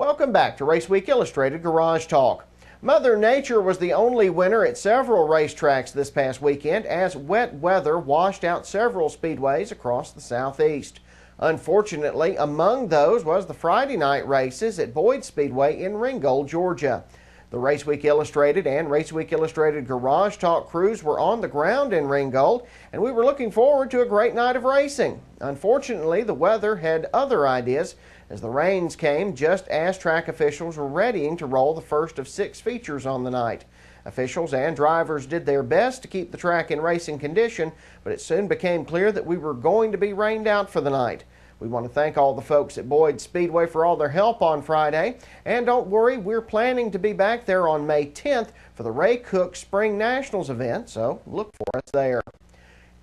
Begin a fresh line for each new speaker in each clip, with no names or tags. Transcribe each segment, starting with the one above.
Welcome back to Raceweek Illustrated Garage Talk. Mother Nature was the only winner at several racetracks this past weekend as wet weather washed out several speedways across the southeast. Unfortunately, among those was the Friday night races at Boyd Speedway in Ringgold, Georgia. The Raceweek Illustrated and Raceweek Illustrated Garage Talk crews were on the ground in Ringgold, and we were looking forward to a great night of racing. Unfortunately, the weather had other ideas as the rains came just as track officials were readying to roll the first of 6 features on the night. Officials and drivers did their best to keep the track in racing condition, but it soon became clear that we were going to be rained out for the night. We want to thank all the folks at Boyd Speedway for all their help on Friday. And don't worry, we're planning to be back there on May 10th for the Ray Cook Spring Nationals event, so look for us there.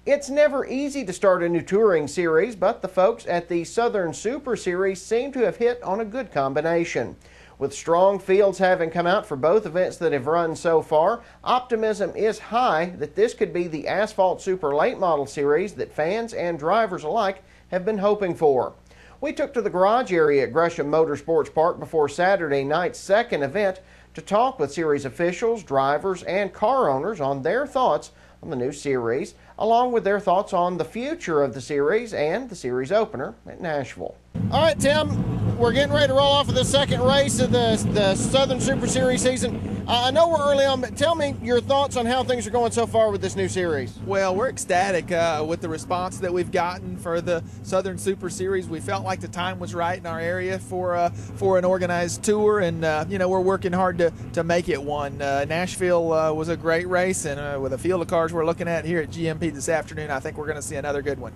It's never easy to start a new touring series, but the folks at the Southern Super Series seem to have hit on a good combination. With strong fields having come out for both events that have run so far, optimism is high that this could be the Asphalt Super Late Model Series that fans and drivers alike have been hoping for. We took to the garage area at Gresham Motorsports Park before Saturday night's second event to talk with series officials, drivers, and car owners on their thoughts on the new series, along with their thoughts on the future of the series and the series opener at Nashville. All right, Tim, we're getting ready to roll off of the second race of the Southern Super Series season. I know we're early on, but tell me your thoughts on how things are going so far with this new series.
Well, we're ecstatic with the response that we've gotten for the Southern Super Series. We felt like the time was right in our area for an organized tour, and we're working hard to make it one. Nashville was a great race, and with a field of cars we're looking at here at GMP this afternoon, I think we're going to see another good one.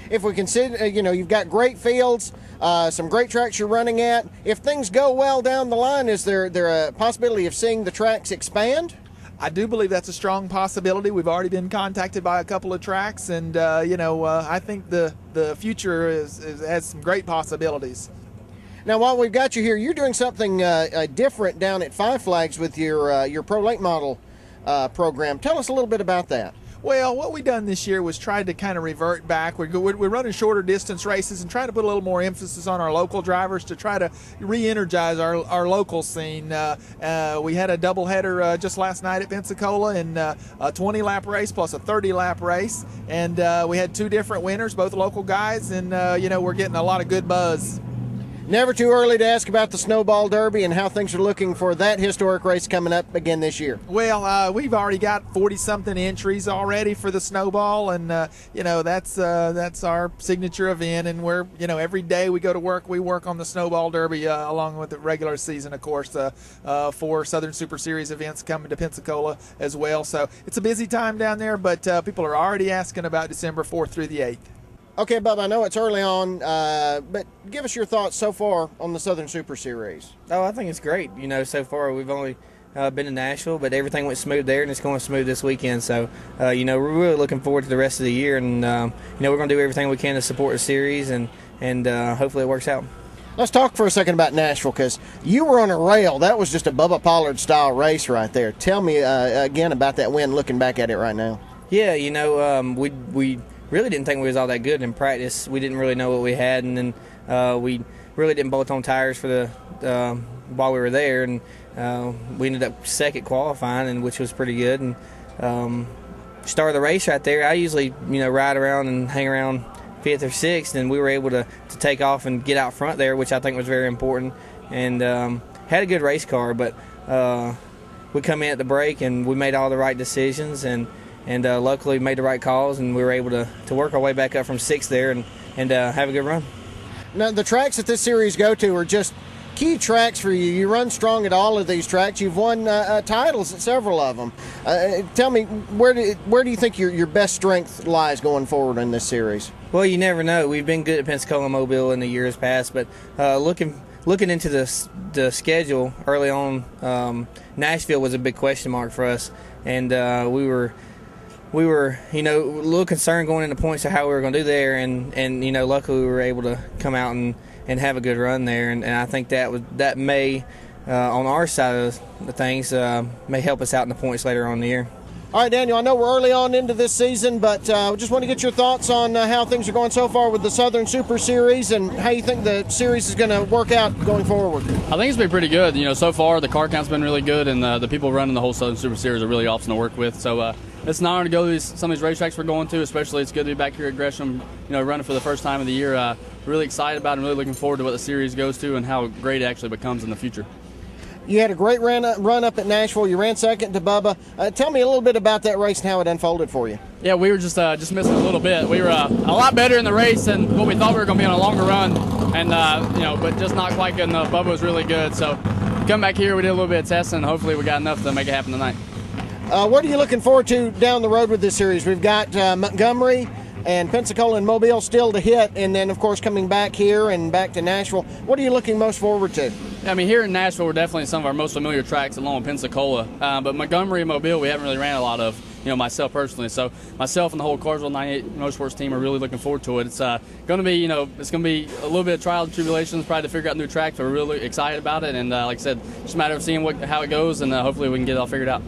If we consider, you've got great fields, some great tracks you're running at. If things go well down the line, is there a possibility of seeing the tracks expand?
I do believe that's a strong possibility. We've already been contacted by a couple of tracks, and I think the future has some great possibilities.
Now, while we've got you here, you're doing something different down at Five Flags with your Pro Late Model program. Tell us a little bit about that.
Well, what we done this year was try to kind of revert back. We're running shorter distance races and trying to put a little more emphasis on our local drivers to try to re-energize our local scene. We had a doubleheader just last night at Pensacola in a 20-lap race plus a 30-lap race, and we had 2 different winners, both local guys, and we're getting a lot of good buzz.
Never too early to ask about the Snowball Derby and how things are looking for that historic race coming up again this year.
Well, we've already got 40-something entries already for the Snowball, and that's our signature event. And we're every day we go to work, we work on the Snowball Derby along with the regular season, of course, for Southern Super Series events coming to Pensacola as well. So it's a busy time down there, but people are already asking about December 4th through the 8th.
Okay, Bub, I know it's early on, but give us your thoughts so far on the Southern Super Series.
Oh, I think it's great. So far we've only been in Nashville, but everything went smooth there, and it's going smooth this weekend. So, we're really looking forward to the rest of the year, and, we're going to do everything we can to support the series, and hopefully it works out.
Let's talk for a second about Nashville, because you were on a rail. That was just a Bubba Pollard-style race right there. Tell me again about that win, looking back at it right now.
Yeah, we really didn't think we was all that good in practice. We didn't really know what we had, and then we really didn't bolt on tires for the while we were there, and we ended up second qualifying, and which was pretty good. And started the race right there. I usually ride around and hang around 5th or 6th, and we were able to take off and get out front there, which I think was very important. And had a good race car, but we come in at the break and we made all the right decisions, and luckily made the right calls, and we were able to work our way back up from 6th there and have a good run.
Now, the tracks that this series go to are just key tracks for you. You run strong at all of these tracks. You've won titles at several of them. Tell me, where do you think your best strength lies going forward in this series?
Well, you never know. We've been good at Pensacola and Mobile in the years past, but looking into the schedule early on, Nashville was a big question mark for us, and we were a little concerned going into points of how we were going to do there, and luckily we were able to come out and have a good run there, and I think that may on our side of the things may help us out in the points later on in the year.
All right, Daniel, I know we're early on into this season, but just want to get your thoughts on how things are going so far with the Southern Super Series and how you think the series is going to work out going forward.
I think it's been pretty good. You know, so far the car count's been really good, and the people running the whole Southern Super Series are really awesome to work with. So it's an honor to go to some of these racetracks we're going to, especially it's good to be back here at Gresham, you know, running for the first time of the year. Really excited about it and really looking forward to what the series goes to and how great it actually becomes in the future.
You had a great run up at Nashville. You ran second to Bubba. Tell me a little bit about that race and how it unfolded for you.
Yeah, we were just missing a little bit. We were a lot better in the race than what we thought we were going to be on a longer run, and you know, but just not quite good enough. Bubba was really good, so come back here. We did a little bit of testing, and hopefully we got enough to make it happen tonight.
What are you looking forward to down the road with this series? We've got Montgomery and Pensacola and Mobile still to hit, and then of course coming back here and back to Nashville. What are you looking most forward to?
I mean, here in Nashville, we're definitely some of our most familiar tracks along with Pensacola, but Montgomery and Mobile we haven't really ran a lot of, you know, myself personally. So myself and the whole Carsville 98 Motorsports team are really looking forward to it. It's going to be, you know, it's going to be a little bit of trial and tribulations, probably to figure out new tracks, but we're really excited about it, and like I said, just a matter of seeing how it goes, and hopefully we can get it all figured out.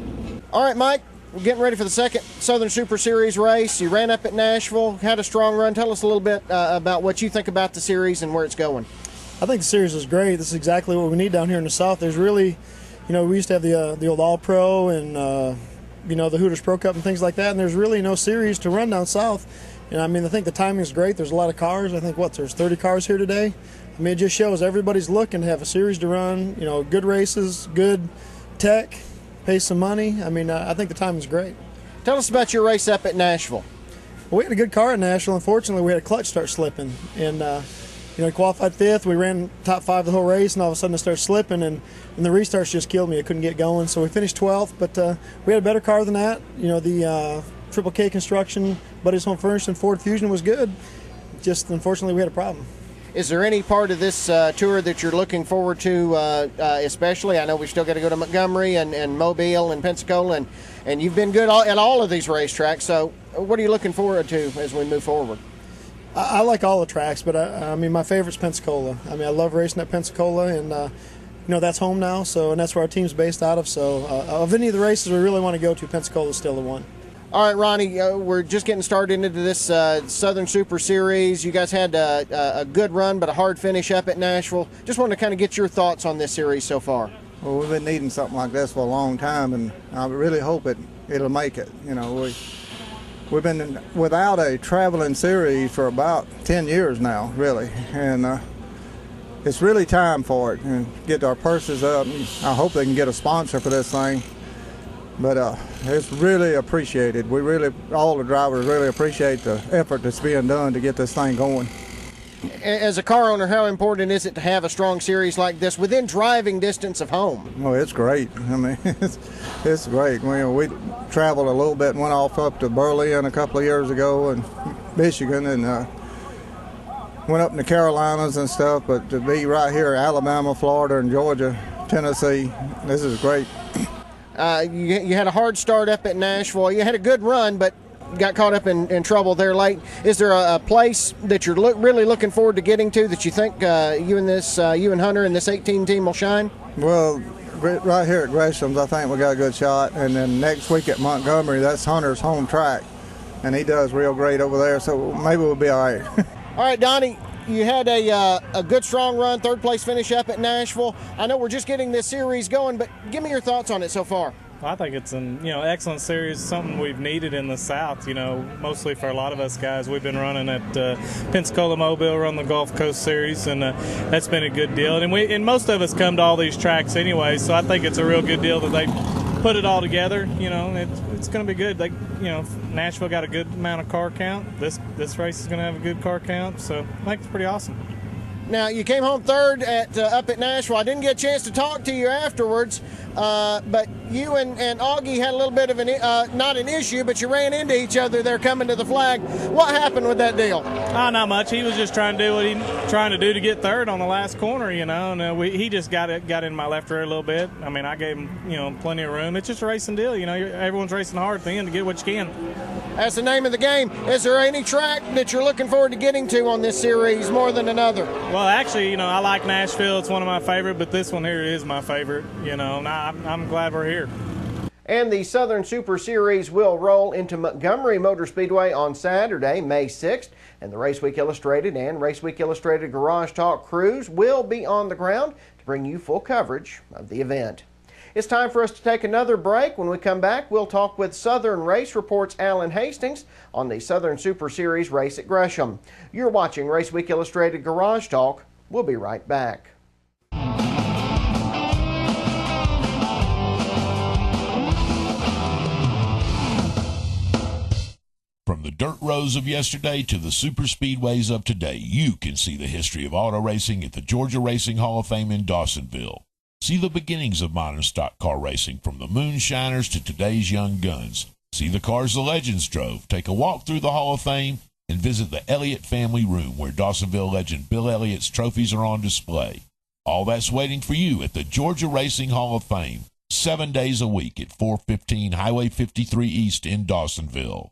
All right, Mike. We're getting ready for the second Southern Super Series race. You ran up at Nashville, had a strong run. Tell us a little bit about what you think about the series and where it's going.
I think the series is great. This is exactly what we need down here in the South. There's really, you know, we used to have the old All-Pro and, you know, the Hooters Pro Cup and things like that, and there's really no series to run down south. And, I mean, I think the timing is great. There's a lot of cars. I think, there's 30 cars here today. I mean, it just shows everybody's looking to have a series to run, you know, good races, good tech, pay some money. I mean, I think the timing's great.
Tell us about your race up at Nashville.
Well, we had a good car at Nashville. Unfortunately, we had a clutch start slipping. And, you know, qualified fifth. We ran top 5 the whole race, and all of a sudden it started slipping, and the restarts just killed me. I couldn't get going. So we finished 12th, but we had a better car than that. You know, the Triple K construction, Buddy's Home Furnished and Ford Fusion was good. Just, unfortunately, we had a problem.
Is there any part of this tour that you're looking forward to especially? I know we've still got to go to Montgomery and Mobile and Pensacola, and you've been good at all of these racetracks. So what are you looking forward to as we move forward?
I like all the tracks, but I mean, my favorite's Pensacola. I mean, I love racing at Pensacola, and you know, that's home now, and that's where our team's based out of. So of any of the races we really want to go to, Pensacola's still the one.
All right, Ronnie, we're just getting started into this Southern Super Series. You guys had a good run, but a hard finish up at Nashville. Just wanted to kind of get your thoughts on this series so far.
Well, we've been needing something like this for a long time, and I really hope it'll make it. You know, we've been without a traveling series for about 10 years now, really, and it's really time for it and get our purses up. I hope they can get a sponsor for this thing. But it's really appreciated. All the drivers really appreciate the effort that's being done to get this thing going.
As a car owner, how important is it to have a strong series like this within driving distance of home?
Well, it's great. I mean, it's great. We traveled a little bit and went off up to Berlin a couple of years ago and Michigan, and went up in the Carolinas and stuff. But to be right here, Alabama, Florida, and Georgia, Tennessee, this is great.
You had a hard start up at Nashville. You had a good run, but got caught up in trouble there late. Is there a place that you're really looking forward to getting to that you think you and Hunter and this 18 team will shine?
Well, right here at Gresham's, I think we got a good shot. And then next week at Montgomery, that's Hunter's home track, and he does real great over there. So maybe we'll be all right.
All right, Donnie. You had a good, strong run, third place finish up at Nashville. I know we're just getting this series going, but give me your thoughts on it so far.
I think it's an excellent series, something we've needed in the South. You know, mostly for a lot of us guys, we've been running at Pensacola Mobile, run the Gulf Coast Series, and that's been a good deal. And most of us come to all these tracks anyway, so I think it's a real good deal that they put it all together. You know, it's going to be good. Nashville got a good amount of car count. This race is going to have a good car count, so I think it's pretty awesome.
Now, you came home third up at Nashville. I didn't get a chance to talk to you afterwards, but you and Augie had a little bit of not an issue, but you ran into each other there coming to the flag. What happened with that deal?
Not much. He was just trying to do what he's trying to do to get third on the last corner, you know, and he just got in my left rear a little bit. I mean, I gave him, plenty of room. It's just a racing deal, you know. Everyone's racing hard at the end to get what you can.
That's the name of the game. Is there any track that you're looking forward to getting to on this series more than another?
Well, actually, I like Nashville. It's one of my favorite, but this one here is my favorite, and I'm glad we're here.
And the Southern Super Series will roll into Montgomery Motor Speedway on Saturday, May 6th. And the Raceweek Illustrated and Raceweek Illustrated Garage Talk crews will be on the ground to bring you full coverage of the event. It's time for us to take another break. When we come back, we'll talk with Southern Race Report's Alan Hastings on the Southern Super Series race at Gresham. You're watching Raceweek Illustrated Garage Talk. We'll be right back.
From the dirt roads of yesterday to the super speedways of today, you can see the history of auto racing at the Georgia Racing Hall of Fame in Dawsonville. See the beginnings of modern stock car racing, from the moonshiners to today's young guns. See the cars the legends drove. Take a walk through the Hall of Fame and visit the Elliott Family Room, where Dawsonville legend Bill Elliott's trophies are on display. All that's waiting for you at the Georgia Racing Hall of Fame, 7 days a week at 415 Highway 53 East in Dawsonville.